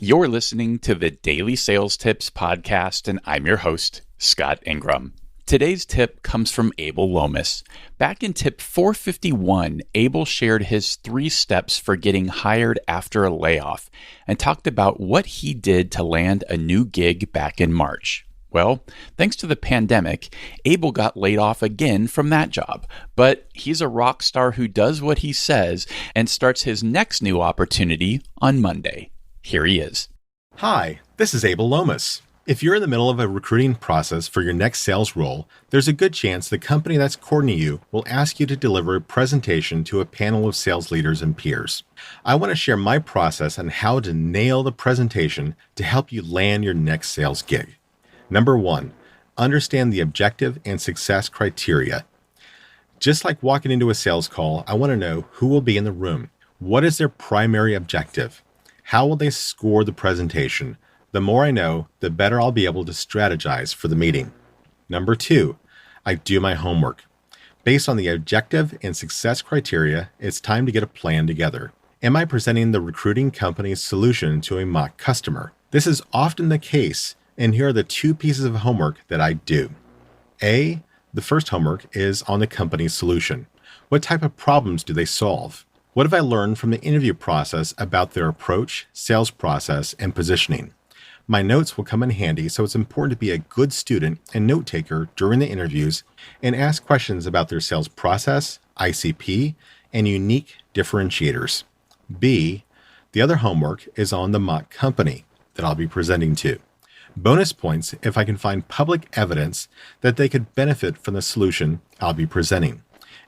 You're listening to the Daily Sales Tips Podcast, and I'm your host, Scott Ingram. Today's tip comes from Abel Lomas. Back in tip 451, Abel shared his 3 steps for getting hired after a layoff and talked about what he did to land a new gig back in March. Well, thanks to the pandemic, Abel got laid off again from that job, but he's a rock star who does what he says and starts his next new opportunity on Monday. Here he is. Hi, this is Abel Lomas. If you're in the middle of a recruiting process for your next sales role, there's a good chance the company that's courting you will ask you to deliver a presentation to a panel of sales leaders and peers. I want to share my process on how to nail the presentation to help you land your next sales gig. Number 1, understand the objective and success criteria. Just like walking into a sales call, I want to know who will be in the room. What is their primary objective? How will they score the presentation? The more I know, the better I'll be able to strategize for the meeting. Number 2, I do my homework. Based on the objective and success criteria, it's time to get a plan together. Am I presenting the recruiting company's solution to a mock customer? This is often the case, and here are the 2 pieces of homework that I do. The first homework is on the company's solution. What type of problems do they solve? What have I learned from the interview process about their approach, sales process, and positioning? My notes will come in handy, so it's important to be a good student and note taker during the interviews and ask questions about their sales process, ICP, and unique differentiators. The other homework is on the mock company that I'll be presenting to. Bonus points if I can find public evidence that they could benefit from the solution I'll be presenting.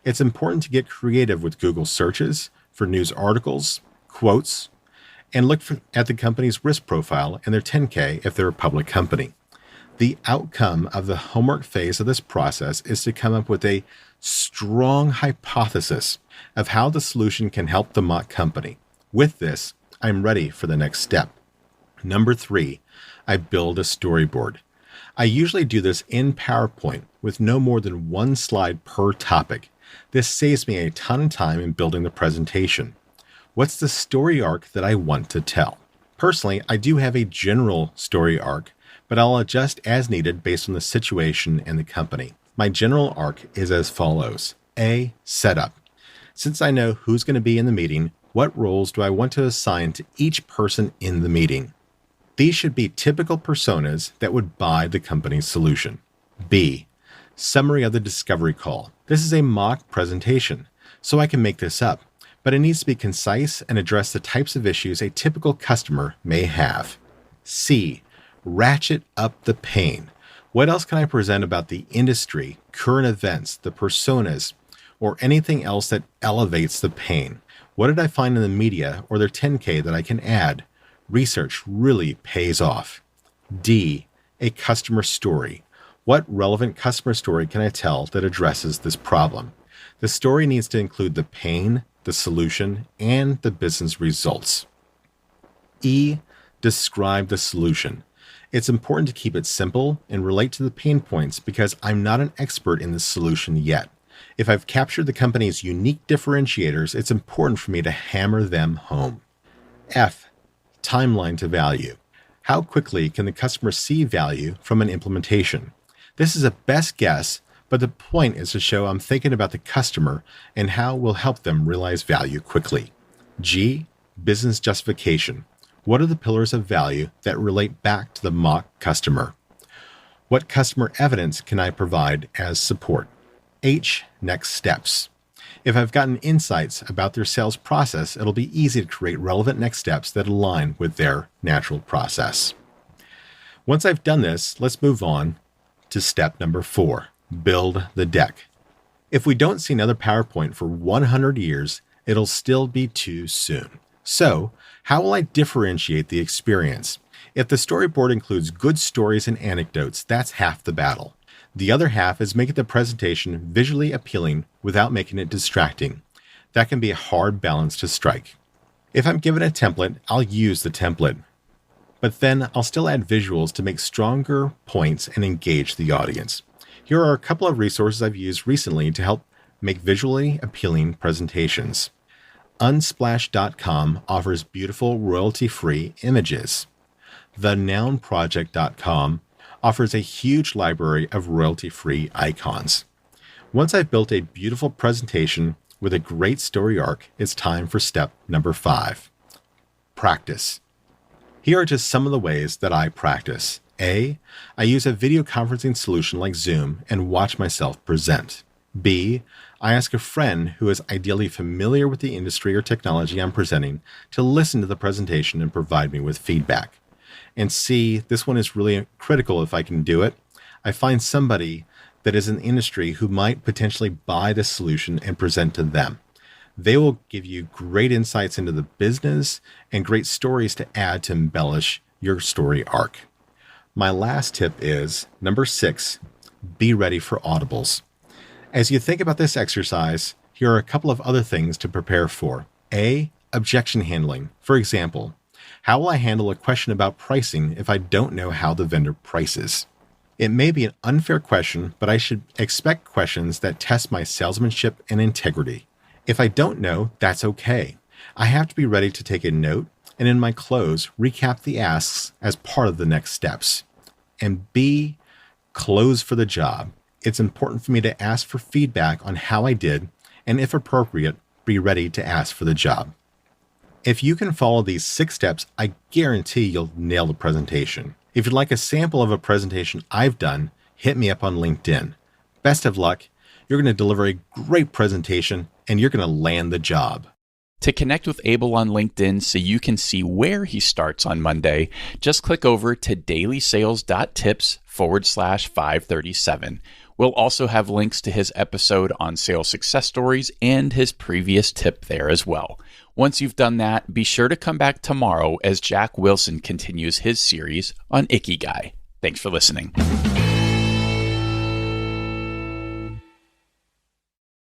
It's important to get creative with Google searches for news articles, quotes, and look at the company's risk profile and their 10K if they're a public company. The outcome of the homework phase of this process is to come up with a strong hypothesis of how the solution can help the mock company. With this, I'm ready for the next step. Number 3, I build a storyboard. I usually do this in PowerPoint with no more than 1 slide per topic. This saves me a ton of time in building the presentation. What's the story arc that I want to tell? Personally, I do have a general story arc, but I'll adjust as needed based on the situation and the company. My general arc is as follows. Setup. Since I know who's going to be in the meeting, what roles do I want to assign to each person in the meeting? These should be typical personas that would buy the company's solution. B, summary of the discovery call. This is a mock presentation, so I can make this up, but it needs to be concise and address the types of issues a typical customer may have. C, ratchet up the pain. What else can I present about the industry, current events, the personas, or anything else that elevates the pain? What did I find in the media or their 10K that I can add? Research really pays off. D, a customer story. What relevant customer story can I tell that addresses this problem? The story needs to include the pain, the solution, and the business results. E, describe the solution. It's important to keep it simple and relate to the pain points because I'm not an expert in this solution yet. If I've captured the company's unique differentiators, it's important for me to hammer them home. F, timeline to value. How quickly can the customer see value from an implementation? This is a best guess, but the point is to show I'm thinking about the customer and how we'll help them realize value quickly. G, business justification. What are the pillars of value that relate back to the mock customer? What customer evidence can I provide as support? H, next steps. If I've gotten insights about their sales process, it'll be easy to create relevant next steps that align with their natural process. Once I've done this, let's move on to step number 4, build the deck. If we don't see another PowerPoint for 100 years, it'll still be too soon. So, how will I differentiate the experience? If the storyboard includes good stories and anecdotes, that's half the battle. The other half is making the presentation visually appealing without making it distracting. That can be a hard balance to strike. If I'm given a template, I'll use the template. But then I'll still add visuals to make stronger points and engage the audience. Here are a couple of resources I've used recently to help make visually appealing presentations. Unsplash.com offers beautiful royalty-free images. TheNounProject.com offers a huge library of royalty-free icons. Once I've built a beautiful presentation with a great story arc, it's time for step number 5. Practice. Here are just some of the ways that I practice. A. I use a video conferencing solution like Zoom and watch myself present. B. I ask a friend who is ideally familiar with the industry or technology I'm presenting to listen to the presentation and provide me with feedback. And C. This one is really critical if I can do it. I find somebody that is in the industry who might potentially buy the solution and present to them. They will give you great insights into the business and great stories to add to embellish your story arc. My last tip is number 6, be ready for audibles. As you think about this exercise, here are a couple of other things to prepare for. A, objection handling. For example, how will I handle a question about pricing if I don't know how the vendor prices? It may be an unfair question, but I should expect questions that test my salesmanship and integrity. If I don't know, that's okay. I have to be ready to take a note and in my close, recap the asks as part of the next steps. And B, close for the job. It's important for me to ask for feedback on how I did, and if appropriate, be ready to ask for the job. If you can follow these 6 steps, I guarantee you'll nail the presentation. If you'd like a sample of a presentation I've done, hit me up on LinkedIn. Best of luck. You're going to deliver a great presentation, and you're going to land the job. To connect with Abel on LinkedIn so you can see where he starts on Monday, just click over to dailysales.tips/537. We'll also have links to his episode on sales success stories and his previous tip there as well. Once you've done that, be sure to come back tomorrow as Jack Wilson continues his series on Ikigai. Thanks for listening.